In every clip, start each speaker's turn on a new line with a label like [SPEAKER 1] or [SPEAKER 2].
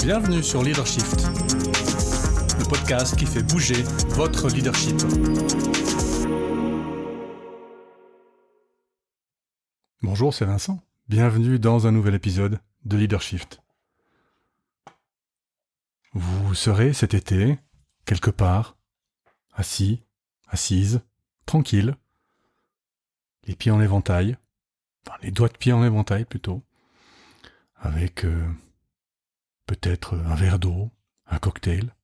[SPEAKER 1] Bienvenue sur Leadershift, le podcast qui fait bouger votre leadership. Bonjour, c'est Vincent. Bienvenue dans un nouvel épisode de Leadershift. Vous serez cet été, quelque part, assis, assise, tranquille, les pieds en éventail, les doigts de pied en éventail plutôt, avec peut-être un verre d'eau, un cocktail,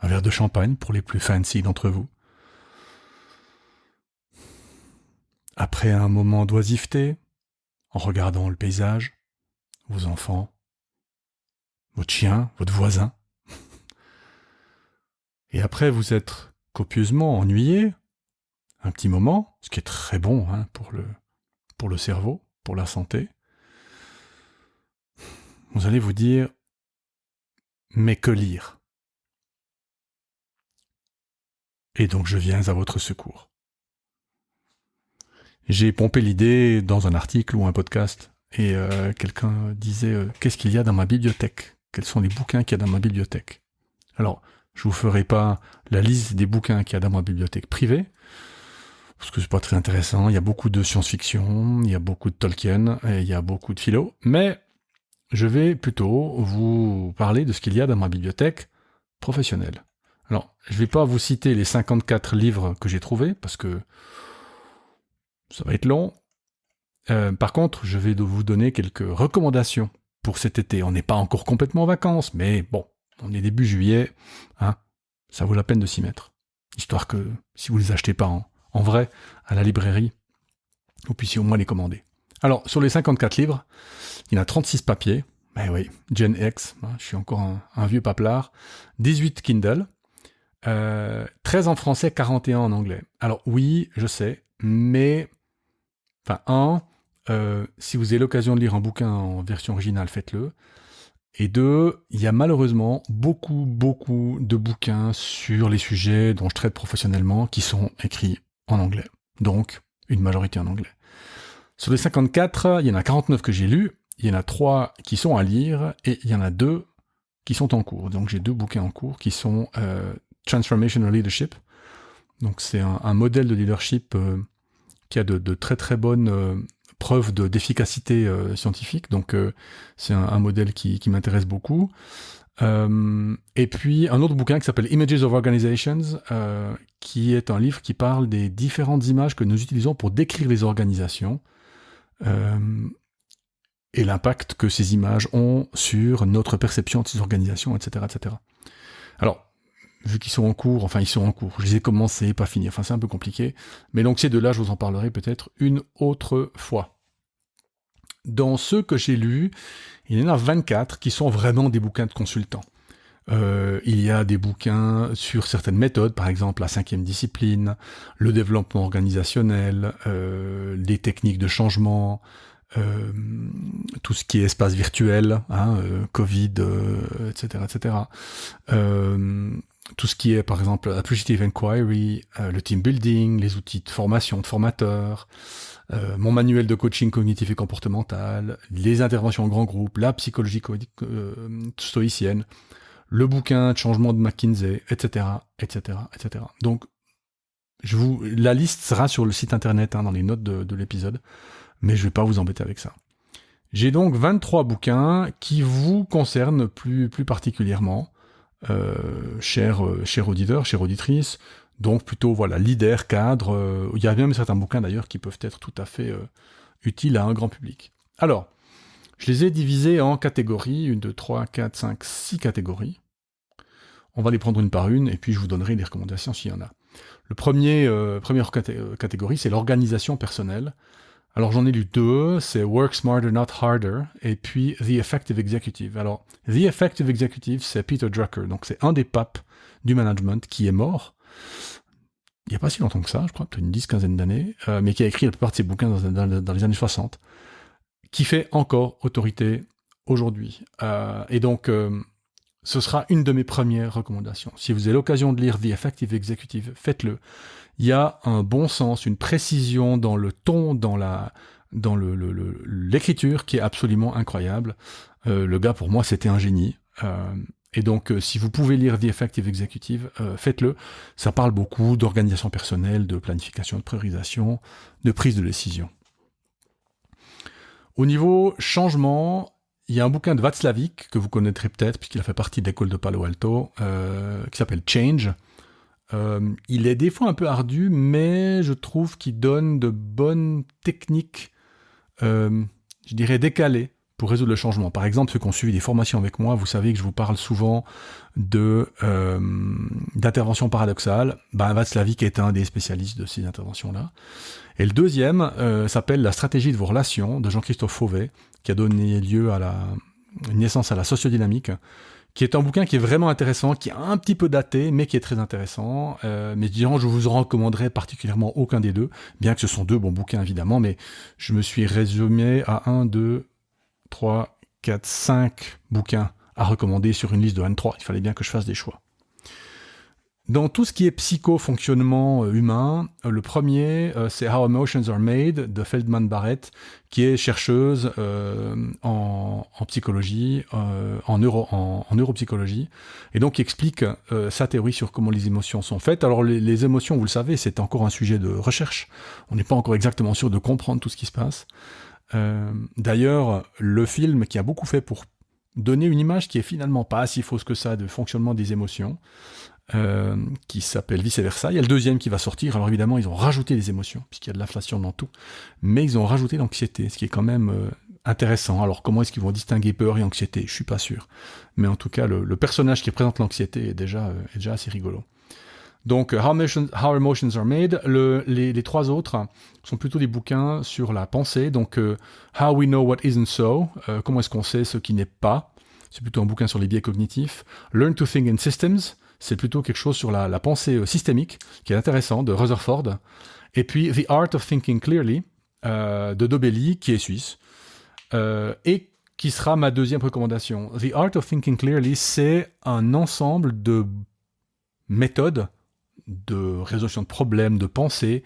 [SPEAKER 1] un verre de champagne pour les plus fancy d'entre vous. Après un moment d'oisiveté, en regardant le paysage, vos enfants, votre chien, votre voisin. Et après vous être copieusement ennuyé, un petit moment, ce qui est très bon pour le cerveau, pour la santé, vous allez vous dire « mais que lire ?» Et donc je viens à votre secours. J'ai pompé l'idée dans un article ou un podcast, et quelqu'un disait « qu'est-ce qu'il y a dans ma bibliothèque ? Quels sont les bouquins qu'il y a dans ma bibliothèque ?» Alors, je vous ferai pas la liste des bouquins qu'il y a dans ma bibliothèque privée, parce que c'est pas très intéressant. Il y a beaucoup de science-fiction, il y a beaucoup de Tolkien, et il y a beaucoup de philo, mais je vais plutôt vous parler de ce qu'il y a dans ma bibliothèque professionnelle. Alors, je vais pas vous citer les 54 livres que j'ai trouvés, parce que ça va être long. Par contre, je vais vous donner quelques recommandations pour cet été. On n'est pas encore complètement en vacances, mais bon, on est début juillet, ça vaut la peine de s'y mettre. Histoire que, si vous les achetez pas en vrai, à la librairie, vous puissiez au moins les commander. Alors, sur les 54 livres, il y en a 36 papiers. Ben oui, Gen X, je suis encore un vieux paplard. 18 Kindle, 13 en français, 41 en anglais. Alors oui, je sais, mais... si vous avez l'occasion de lire un bouquin en version originale, faites-le. Et 2, il y a malheureusement beaucoup de bouquins sur les sujets dont je traite professionnellement qui sont écrits en anglais. Donc, une majorité en anglais. Sur les 54, il y en a 49 que j'ai lus, il y en a 3 qui sont à lire, et il y en a 2 qui sont en cours. Donc j'ai 2 bouquins en cours qui sont Transformational Leadership. Donc c'est un modèle de leadership qui a de très bonnes preuves d'efficacité scientifique. Donc c'est un modèle qui m'intéresse beaucoup. Et puis un autre bouquin qui s'appelle Images of Organizations, qui est un livre qui parle des différentes images que nous utilisons pour décrire les organisations et l'impact que ces images ont sur notre perception de ces organisations, etc., etc. Alors, vu qu'ils sont en cours, je les ai commencés, pas finis, c'est un peu compliqué, mais donc ces deux-là, je vous en parlerai peut-être une autre fois. Dans ceux que j'ai lus, il y en a 24 qui sont vraiment des bouquins de consultants. Il y a des bouquins sur certaines méthodes, par exemple la 5e discipline, le développement organisationnel, les techniques de changement, tout ce qui est espace virtuel, Covid, etc., etc. Tout ce qui est, par exemple, Appreciative Inquiry, le team building, les outils de formation de formateurs, mon manuel de coaching cognitif et comportemental, les interventions en grand groupe, la psychologie stoïcienne, le bouquin de changement de McKinsey, etc., etc., etc. Donc, la liste sera sur le site internet, dans les notes de l'épisode, mais je vais pas vous embêter avec ça. J'ai donc 23 bouquins qui vous concernent plus particulièrement, chers auditeurs, chères auditrices, donc plutôt leader, cadre, il y a même certains bouquins d'ailleurs qui peuvent être tout à fait utiles à un grand public. Alors, je les ai divisés en catégories, 1, 2, 3, 4, 5, 6 catégories. On va les prendre une par une, et puis je vous donnerai des recommandations s'il y en a. Première catégorie, c'est l'organisation personnelle. Alors j'en ai lu 2, c'est Work Smarter Not Harder, et puis The Effective Executive. Alors, The Effective Executive, c'est Peter Drucker, donc c'est un des papes du management qui est mort, il n'y a pas si longtemps que ça, je crois, peut-être une 10-15 d'années, mais qui a écrit la plupart de ses bouquins dans les années 60, qui fait encore autorité aujourd'hui. Et donc, ce sera une de mes premières recommandations. Si vous avez l'occasion de lire The Effective Executive, faites-le. Il y a un bon sens, une précision dans le ton, dans l'écriture qui est absolument incroyable. Le gars, pour moi, c'était un génie. Et donc, si vous pouvez lire The Effective Executive, faites-le. Ça parle beaucoup d'organisation personnelle, de planification, de priorisation, de prise de décision. Au niveau changement, il y a un bouquin de Václavic, que vous connaîtrez peut-être, puisqu'il a fait partie de l'école de Palo Alto, qui s'appelle Change. Il est des fois un peu ardu, mais je trouve qu'il donne de bonnes techniques, je dirais décalées, pour résoudre le changement. Par exemple, ceux qui ont suivi des formations avec moi, vous savez que je vous parle souvent d'intervention paradoxale. Václavic est un des spécialistes de ces interventions-là. Et le deuxième s'appelle La stratégie de vos relations, de Jean-Christophe Fauvet, qui a donné lieu à une naissance à la sociodynamique, qui est un bouquin qui est vraiment intéressant, qui est un petit peu daté, mais qui est très intéressant. Mais disons, je vous en recommanderais particulièrement aucun des deux, bien que ce sont deux bons bouquins, évidemment, mais je me suis résumé à 1, 2, 3, 4, 5 bouquins à recommander sur une liste de 23. Il fallait bien que je fasse des choix. Dans tout ce qui est psycho-fonctionnement humain, le premier, c'est How Emotions Are Made de Feldman Barrett, qui est chercheuse en psychologie, en neuropsychologie, et donc qui explique sa théorie sur comment les émotions sont faites. Alors les émotions, vous le savez, c'est encore un sujet de recherche. On n'est pas encore exactement sûr de comprendre tout ce qui se passe. D'ailleurs, le film qui a beaucoup fait pour donner une image qui est finalement pas si fausse que ça de fonctionnement des émotions, qui s'appelle Vice Versa. Il y a le deuxième qui va sortir. Alors évidemment, ils ont rajouté des émotions, puisqu'il y a de l'inflation dans tout, mais ils ont rajouté l'anxiété, ce qui est quand même intéressant. Alors comment est-ce qu'ils vont distinguer peur et anxiété ? Je suis pas sûr. Mais en tout cas, le personnage qui représente l'anxiété est déjà assez rigolo. Donc, How Emotions Are Made. Les trois autres sont plutôt des bouquins sur la pensée. Donc, How We Know What Isn't So. Comment est-ce qu'on sait ce qui n'est pas ? C'est plutôt un bouquin sur les biais cognitifs. Learn to Think in Systems. C'est plutôt quelque chose sur la pensée systémique, qui est intéressant, de Rutherford. Et puis, The Art of Thinking Clearly, de Dobelli, qui est suisse. Et qui sera ma deuxième recommandation. The Art of Thinking Clearly, c'est un ensemble de méthodes de résolution de problèmes, de pensée,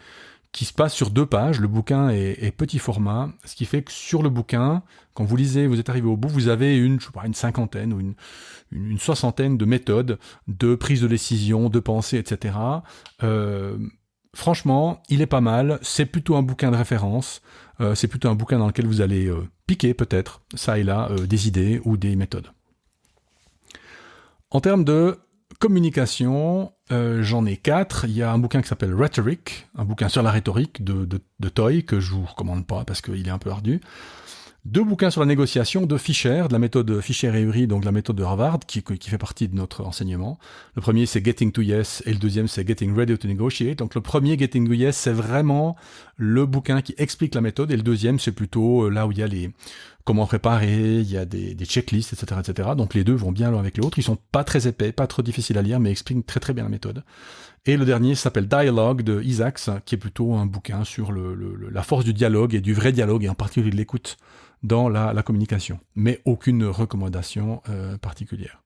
[SPEAKER 1] qui se passe sur 2 pages. Le bouquin est petit format, ce qui fait que sur le bouquin, quand vous lisez, vous êtes arrivé au bout, vous avez une cinquantaine ou une soixantaine de méthodes de prise de décision, de pensée, etc. Franchement, il est pas mal. C'est plutôt un bouquin de référence. C'est plutôt un bouquin dans lequel vous allez piquer peut-être, ça et là, des idées ou des méthodes. En termes de communication, j'en ai 4. Il y a un bouquin qui s'appelle Rhetoric, un bouquin sur la rhétorique de Toy, que je vous recommande pas parce qu'il est un peu ardu. 2 bouquins sur la négociation de Fisher, de la méthode Fisher et Ury, donc la méthode de Harvard, qui fait partie de notre enseignement. Le premier, c'est Getting to Yes, et le deuxième, c'est Getting Ready to Negotiate. Donc le premier, Getting to Yes, c'est vraiment le bouquin qui explique la méthode, et le deuxième, c'est plutôt là où il y a comment préparer, il y a des checklists, etc., etc. Donc les deux vont bien l'un avec l'autre. Ils sont pas très épais, pas trop difficiles à lire, mais expliquent très très bien la méthode. Et le dernier s'appelle Dialogue de Isaacs, qui est plutôt un bouquin sur la force du dialogue et du vrai dialogue, et en particulier de l'écoute dans la communication. Mais aucune recommandation particulière.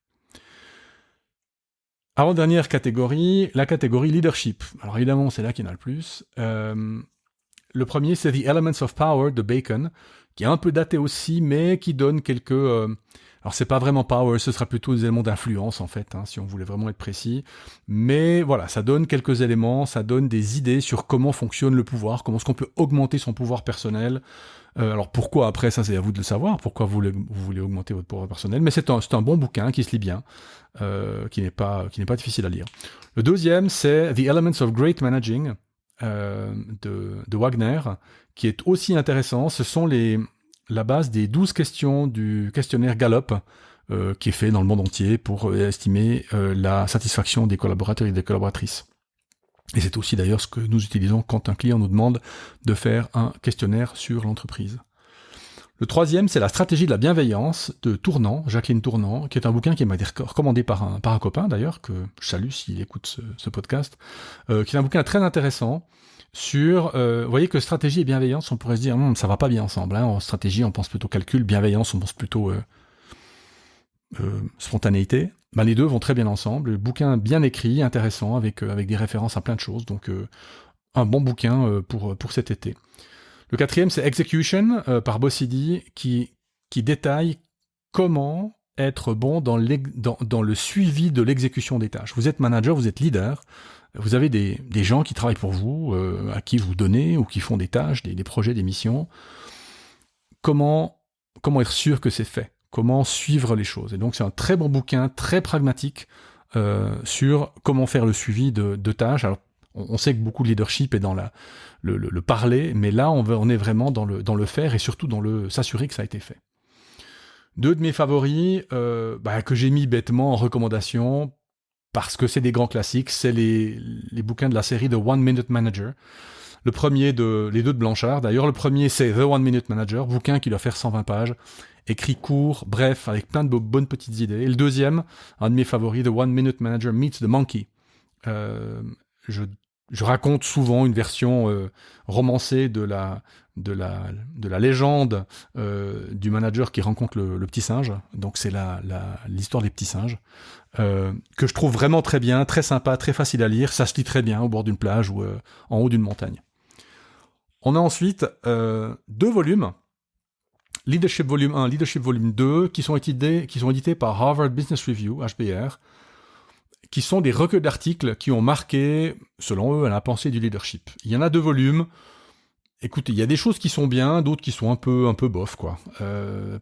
[SPEAKER 1] Avant-dernière catégorie, la catégorie leadership. Alors évidemment, c'est là qu'il y en a le plus. Le premier, c'est The Elements of Power de Bacon, qui est un peu daté aussi, mais qui donne quelques... alors c'est pas vraiment power, ce sera plutôt des éléments d'influence en fait, si on voulait vraiment être précis. Mais voilà, ça donne quelques éléments, ça donne des idées sur comment fonctionne le pouvoir, comment est-ce qu'on peut augmenter son pouvoir personnel. Alors pourquoi après, ça c'est à vous de le savoir, pourquoi vous voulez augmenter votre pouvoir personnel, mais c'est un bon bouquin qui se lit bien, qui n'est pas difficile à lire. Le deuxième, c'est The Elements of Great Managing de Wagner, qui est aussi intéressant. Ce sont la base des 12 questions du questionnaire Gallup, qui est fait dans le monde entier pour estimer la satisfaction des collaborateurs et des collaboratrices. Et c'est aussi d'ailleurs ce que nous utilisons quand un client nous demande de faire un questionnaire sur l'entreprise. Le troisième, c'est La stratégie de la bienveillance de Tournant, Jacqueline Tournant, qui est un bouquin qui m'a été recommandé par un copain d'ailleurs, que je salue s'il écoute ce podcast, qui est un bouquin très intéressant sur, vous voyez que stratégie et bienveillance, on pourrait se dire, ça va pas bien ensemble. En stratégie, on pense plutôt calcul, bienveillance, on pense plutôt spontanéité. Les deux vont très bien ensemble. Le bouquin bien écrit, intéressant, avec des références à plein de choses. Donc, un bon bouquin pour cet été. Le quatrième, c'est Execution par Bossidi, qui détaille comment être bon dans le suivi de l'exécution des tâches. Vous êtes manager, vous êtes leader, vous avez des gens qui travaillent pour vous, à qui vous donnez ou qui font des tâches, des projets, des missions. Comment être sûr que c'est fait? Comment suivre les choses? Et donc c'est un très bon bouquin, très pragmatique, sur comment faire le suivi de tâches. Alors, on sait que beaucoup de leadership est dans le parler, mais là, on est vraiment dans le faire et surtout dans le s'assurer que ça a été fait. 2 de mes favoris, que j'ai mis bêtement en recommandation, parce que c'est des grands classiques, c'est les bouquins de la série The One Minute Manager. Les 2 de Blanchard, d'ailleurs. Le premier, c'est The One Minute Manager, bouquin qui doit faire 120 pages, écrit court, bref, avec plein de bonnes petites idées. Et le deuxième, un de mes favoris, The One Minute Manager Meets the Monkey. Je raconte souvent une version romancée de la légende du manager qui rencontre le petit singe. Donc c'est l'histoire des petits singes, que je trouve vraiment très bien, très sympa, très facile à lire. Ça se lit très bien au bord d'une plage ou en haut d'une montagne. On a ensuite 2 volumes, Leadership Volume 1, Leadership Volume 2, qui sont édités par Harvard Business Review, HBR, qui sont des recueils d'articles qui ont marqué, selon eux, la pensée du leadership. Il y en a 2 volumes. Écoutez, il y a des choses qui sont bien, d'autres qui sont un peu bof, quoi.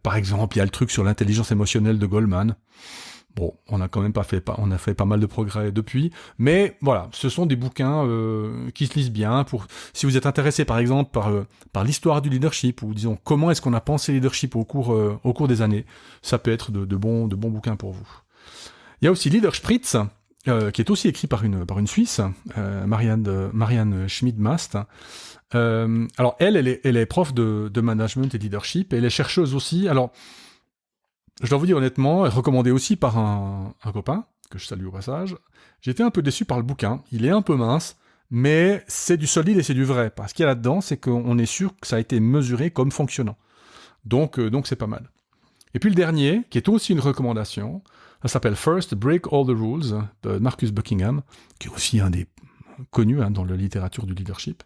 [SPEAKER 1] Par exemple, il y a le truc sur l'intelligence émotionnelle de Goleman. Bon, on a quand même on a fait pas mal de progrès depuis, mais voilà, ce sont des bouquins qui se lisent bien. Si vous êtes intéressé, par exemple, par l'histoire du leadership, ou disons comment est-ce qu'on a pensé leadership au cours des années, ça peut être de bons bouquins pour vous. Il y a aussi Leader Spritz, qui est aussi écrit par une Suisse, Marianne Schmid-Mast. Alors elle est prof de management et de leadership, et elle est chercheuse aussi. Alors, je dois vous dire honnêtement, elle est recommandée aussi par un copain, que je salue au passage. J'étais un peu déçu par le bouquin. Il est un peu mince, mais c'est du solide et c'est du vrai. Parce qu'il y a là-dedans, c'est qu'on est sûr que ça a été mesuré comme fonctionnant. Donc c'est pas mal. Et puis le dernier, qui est aussi une recommandation, ça s'appelle First Break All the Rules, de Marcus Buckingham, qui est aussi un des connus dans la littérature du leadership.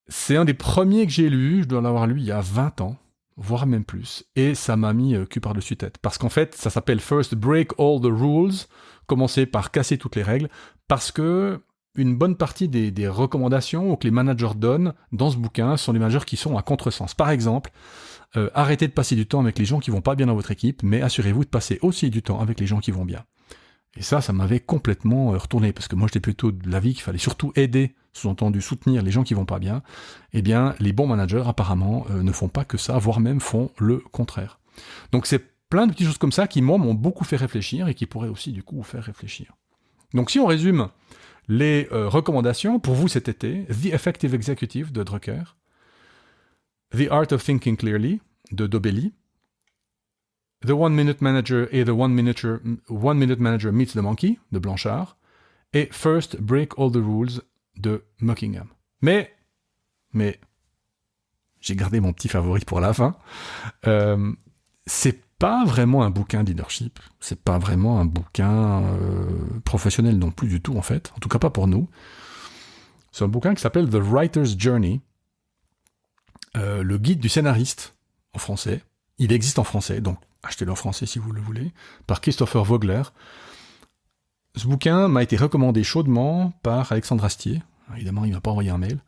[SPEAKER 1] C'est un des premiers que j'ai lu, je dois l'avoir lu il y a 20 ans, voire même plus, et ça m'a mis cul par-dessus tête. Parce qu'en fait, ça s'appelle First Break All the Rules, commencer par casser toutes les règles, parce que une bonne partie des recommandations que les managers donnent dans ce bouquin sont des managers qui sont à contresens. Par exemple, arrêtez de passer du temps avec les gens qui vont pas bien dans votre équipe, mais assurez-vous de passer aussi du temps avec les gens qui vont bien. Et ça m'avait complètement retourné, parce que moi j'étais plutôt de l'avis qu'il fallait surtout aider, sous-entendu soutenir les gens qui vont pas bien. Eh bien, les bons managers apparemment ne font pas que ça, voire même font le contraire. Donc c'est plein de petites choses comme ça qui, moi, m'ont beaucoup fait réfléchir et qui pourraient aussi, du coup, vous faire réfléchir. Donc si on résume les recommandations pour vous cet été, The Effective Executive de Drucker, The Art of Thinking Clearly de Dobelli, The One Minute Manager et The One Minute Manager Meets the Monkey de Blanchard, et First Break All the Rules de Buckingham. Mais, j'ai gardé mon petit favori pour la fin. C'est pas vraiment un bouquin de leadership, c'est pas vraiment un bouquin professionnel non plus du tout en fait, en tout cas pas pour nous. C'est un bouquin qui s'appelle The Writer's Journey, le guide du scénariste en français. Il existe en français, donc achetez-le en français si vous le voulez, par Christopher Vogler. Ce bouquin m'a été recommandé chaudement par Alexandre Astier. Évidemment, il ne m'a pas envoyé un mail,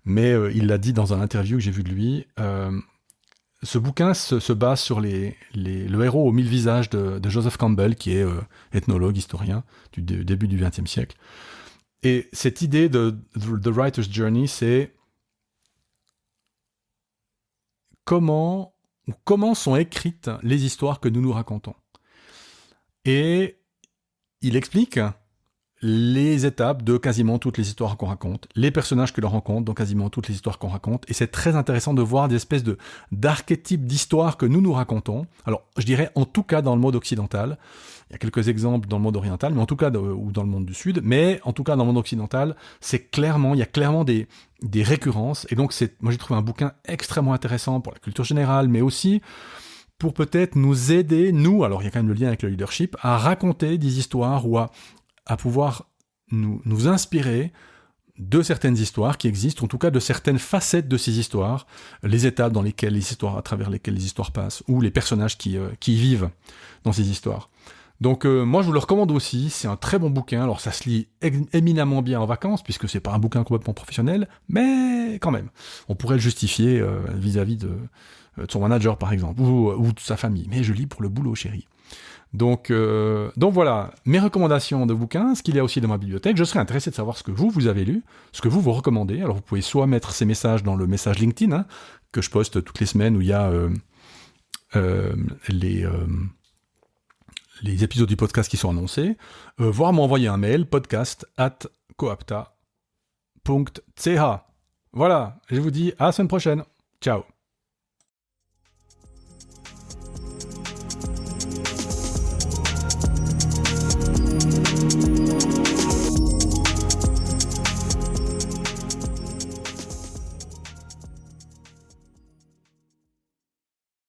[SPEAKER 1] mais il l'a dit dans un interview que j'ai vu de lui. Ce bouquin se base sur le héros aux 1000 visages de Joseph Campbell, qui est ethnologue, historien du début du XXe siècle. Et cette idée de The Writer's Journey, c'est comment sont écrites les histoires que nous nous racontons. Et il explique les étapes de quasiment toutes les histoires qu'on raconte, les personnages que l'on rencontre dans quasiment toutes les histoires qu'on raconte, et c'est très intéressant de voir des espèces d'archétypes d'histoires que nous nous racontons. Alors, je dirais en tout cas dans le monde occidental, il y a quelques exemples dans le monde oriental, mais en tout cas, ou dans le monde du Sud, mais en tout cas dans le monde occidental, il y a clairement des récurrences, et donc moi j'ai trouvé un bouquin extrêmement intéressant pour la culture générale, mais aussi pour peut-être nous aider, alors il y a quand même le lien avec le leadership, à raconter des histoires ou à pouvoir nous inspirer de certaines histoires qui existent, en tout cas de certaines facettes de ces histoires, les étapes dans lesquelles les histoires, à travers lesquelles les histoires passent, ou les personnages qui y vivent dans ces histoires. Donc moi je vous le recommande aussi, c'est un très bon bouquin, alors ça se lit éminemment bien en vacances, puisque c'est pas un bouquin complètement professionnel, mais quand même, on pourrait le justifier vis-à-vis de son manager par exemple, ou de sa famille, mais je lis pour le boulot chérie. Donc voilà, mes recommandations de bouquins, ce qu'il y a aussi dans ma bibliothèque. Je serais intéressé de savoir ce que vous avez lu, ce que vous recommandez. Alors vous pouvez soit mettre ces messages dans le message LinkedIn, hein, que je poste toutes les semaines, où il y a les épisodes du podcast qui sont annoncés, voire m'envoyer un mail, podcast@coapta.ch. Voilà, je vous dis à la semaine prochaine. Ciao.